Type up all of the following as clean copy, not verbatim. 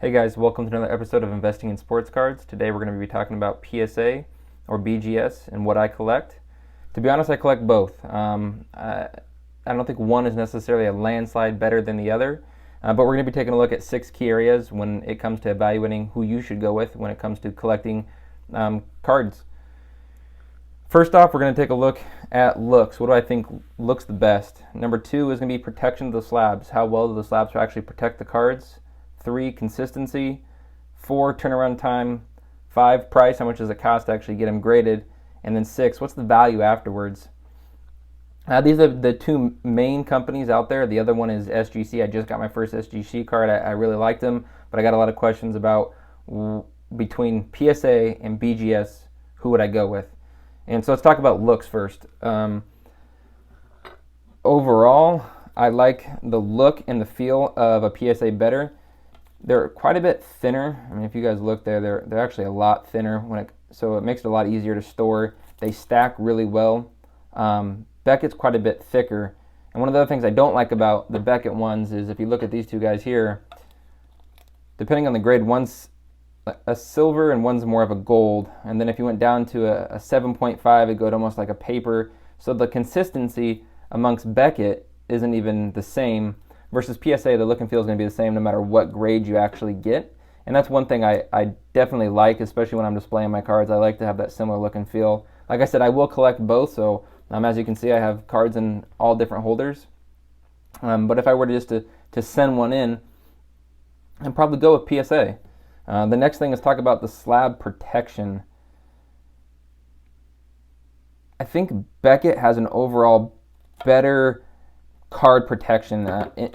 Hey guys, welcome to another episode of Investing in Sports Cards. Today we're going to be talking about PSA or BGS and what I collect. To be honest, I collect both. I don't think one is necessarily a landslide better than the other, but we're going to be taking a look at 6 key areas when it comes to evaluating who you should go with when it comes to collecting cards. First off, we're going to take a look at looks. What do I think looks the best? Number 2 is going to be protection of the slabs. How well do the slabs actually protect the cards? 3, consistency. 4, turnaround time. 5, price, how much does it cost to actually get them graded? And then 6, what's the value afterwards? These are the 2 main companies out there. The other one is SGC. I just got my first SGC card. I really liked them, but I got a lot of questions about between PSA and BGS, who would I go with? And so let's talk about looks first. Overall, I like the look and the feel of a PSA better. They're quite a bit thinner. I mean, if you guys look there, they're actually a lot thinner, so it makes it a lot easier to store. They stack really well. Beckett's quite a bit thicker. And one of the other things I don't like about the Beckett ones is if you look at these 2 guys here, depending on the grade, one's a silver and one's more of a gold. And then if you went down to a 7.5, it goes almost like a paper. So the consistency amongst Beckett isn't even the same. Versus PSA, the look and feel is going to be the same no matter what grade you actually get. And that's one thing I definitely like, especially when I'm displaying my cards. I like to have that similar look and feel. Like I said, I will collect both, so as you can see, I have cards in all different holders. But if I were to send one in, I'd probably go with PSA. The next thing is talk about the slab protection. I think Beckett has an overall better card protection.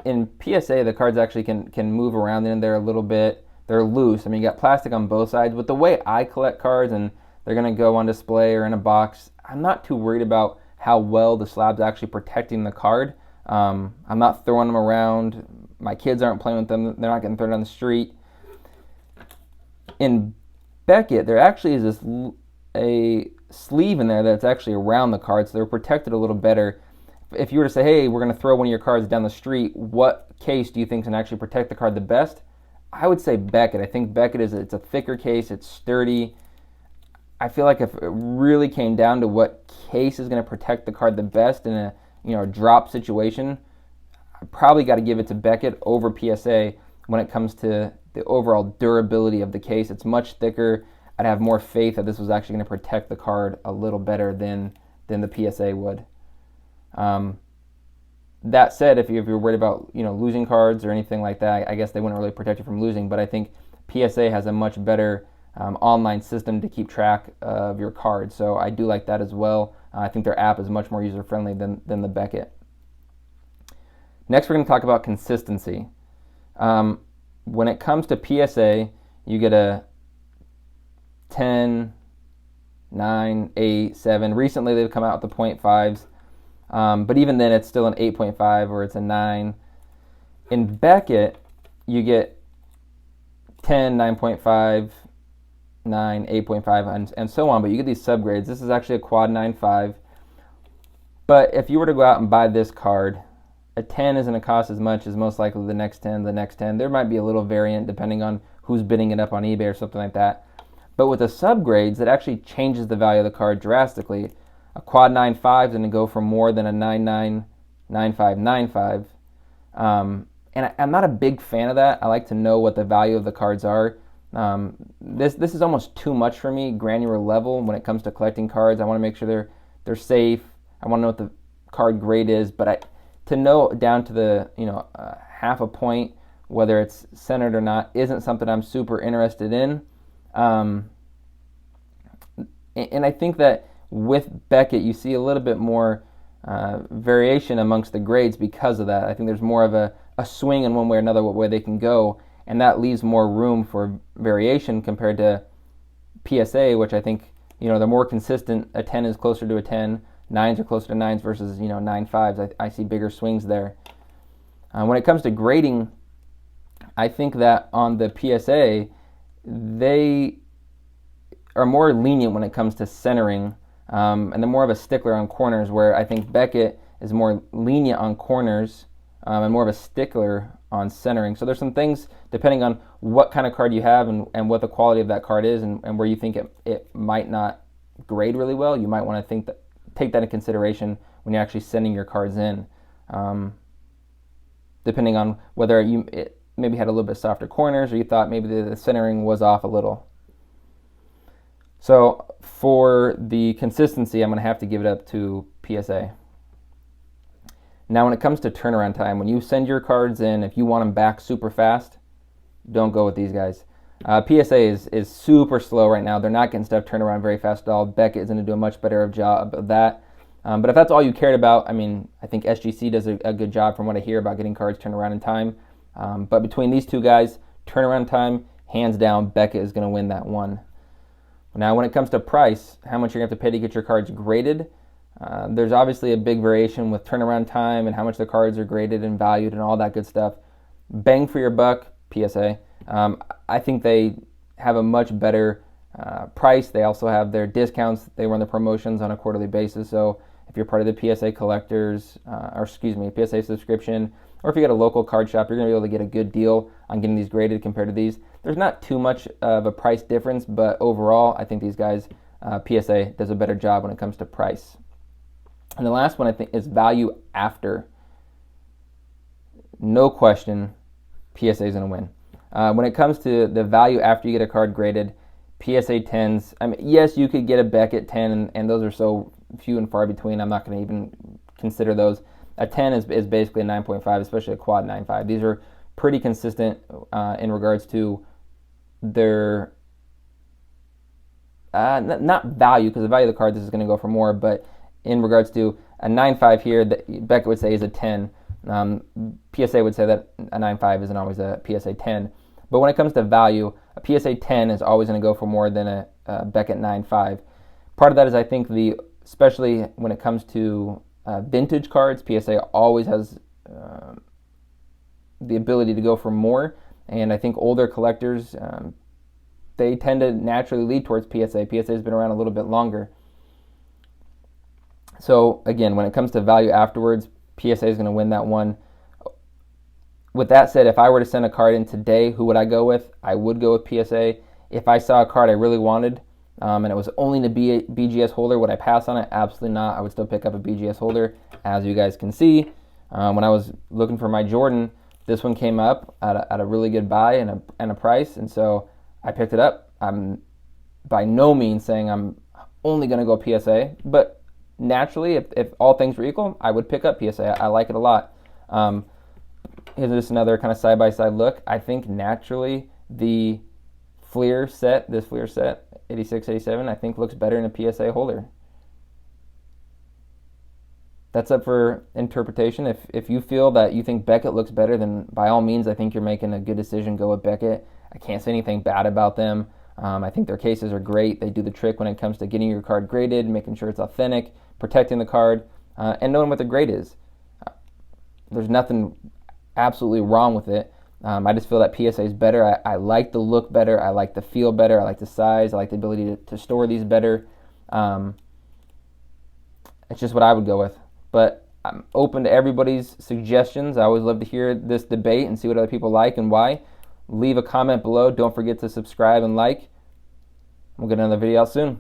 In PSA, the cards actually can move around in there a little bit. They're loose. I mean, you got plastic on both sides. But the way I collect cards, and they're going to go on display or in a box, I'm not too worried about how well the slab's actually protecting the card. I'm not throwing them around. My kids aren't playing with them. They're not getting thrown on the street. In Beckett, there actually is a sleeve in there that's actually around the card, so they're protected a little better. If you were to say, hey, we're going to throw one of your cards down the street, what case do you think can actually protect the card the best? I would say Beckett. I think Beckett it's a thicker case, it's sturdy. I feel like if it really came down to what case is going to protect the card the best in a drop situation, I probably got to give it to Beckett over PSA when it comes to the overall durability of the case. It's much thicker. I'd have more faith that this was actually going to protect the card a little better than the PSA would. That said, if you're worried about losing cards or anything like that, I guess they wouldn't really protect you from losing. But I think PSA has a much better online system to keep track of your cards, so I do like that as well. I think their app is much more user friendly than the Beckett. Next, we're going to talk about consistency. When it comes to PSA, you get a 10, 9, 8, 7. Recently, they've come out with the 0.5s. But even then, it's still an 8.5 or it's a 9. In Beckett, you get 10, 9.5, 9, 8.5, and so on. But you get these subgrades. This is actually a quad 9.5. But if you were to go out and buy this card, a 10 isn't going to cost as much as most likely the next 10, the next 10. There might be a little variant depending on who's bidding it up on eBay or something like that. But with the subgrades, it actually changes the value of the card drastically. A quad 9.5 is going to go for more than a 9.9, 9.5, 9.5. And I'm not a big fan of that. I like to know what the value of the cards are. This is almost too much for me, granular level, when it comes to collecting cards. I want to make sure they're safe. I want to know what the card grade is. But to know down to the half a point whether it's centered or not isn't something I'm super interested in. And I think that with Beckett, you see a little bit more variation amongst the grades because of that. I think there's more of a swing in one way or another, what way they can go, and that leaves more room for variation compared to PSA, which I think they're more consistent. A 10 is closer to a 10, 9s are closer to 9s versus 9.5s. I see bigger swings there. When it comes to grading, I think that on the PSA, they are more lenient when it comes to centering, and they're more of a stickler on corners, where I think Beckett is more lenient on corners and more of a stickler on centering. So there's some things, depending on what kind of card you have and what the quality of that card is and where you think it might not grade really well, you might want to take that into consideration when you're actually sending your cards in. Depending on whether it maybe had a little bit softer corners or you thought maybe the centering was off a little. So for the consistency, I'm going to have to give it up to PSA. Now, when it comes to turnaround time, when you send your cards in, if you want them back super fast, don't go with these guys. PSA is super slow right now. They're not getting stuff turned around very fast at all. Beckett is going to do a much better job of that. But if that's all you cared about, I mean, I think SGC does a good job from what I hear about getting cards turned around in time. But between these two guys, turnaround time, hands down, Beckett is going to win that one. Now, when it comes to price, how much you're going to have to pay to get your cards graded, there's obviously a big variation with turnaround time and how much the cards are graded and valued and all that good stuff. Bang for your buck, PSA. I think they have a much better price. They also have their discounts. They run the promotions on a quarterly basis. So if you're part of the PSA collectors, PSA subscription, or if you get a local card shop, you're going to be able to get a good deal on getting these graded compared to these. There's not too much of a price difference, but overall, I think these guys, PSA, does a better job when it comes to price. And the last one, I think, is value after. No question, PSA is going to win. When it comes to the value after you get a card graded, PSA 10s, I mean, yes, you could get a Beckett 10, and those are so few and far between, I'm not going to even consider those. A 10 is basically a 9.5, especially a quad 9.5. These are pretty consistent in regards to their, not value, because the value of the card, this is going to go for more, but in regards to a 9.5 here, that Beckett would say is a 10. PSA would say that a 9.5 isn't always a PSA 10. But when it comes to value, a PSA 10 is always going to go for more than a Beckett 9.5. Part of that is, I think, especially when it comes to vintage cards, PSA always has the ability to go for more. And I think older collectors, they tend to naturally lead towards PSA. PSA has been around a little bit longer. So again, when it comes to value afterwards, PSA is going to win that one. With that said, if I were to send a card in today, who would I go with? I would go with PSA. If I saw a card I really wanted, and it was only to be a BGS holder, would I pass on it? Absolutely not. I would still pick up a BGS holder. As you guys can see, when I was looking for my Jordan, this one came up at a really good buy and a price, and so I picked it up. I'm by no means saying I'm only going to go PSA, but naturally, if all things were equal, I would pick up PSA. I like it a lot. Here's just another kind of side-by-side look. I think naturally the this Fleer set, 86, 87, I think looks better in a PSA holder. That's up for interpretation. If you feel that you think Beckett looks better, then by all means, I think you're making a good decision. Go with Beckett. I can't say anything bad about them. I think their cases are great. They do the trick when it comes to getting your card graded, making sure it's authentic, protecting the card, and knowing what the grade is. There's nothing absolutely wrong with it. I just feel that PSA is better. I like the look better. I like the feel better. I like the size. I like the ability to store these better. It's just what I would go with. But I'm open to everybody's suggestions. I always love to hear this debate and see what other people like and why. Leave a comment below. Don't forget to subscribe and like. We'll get another video out soon.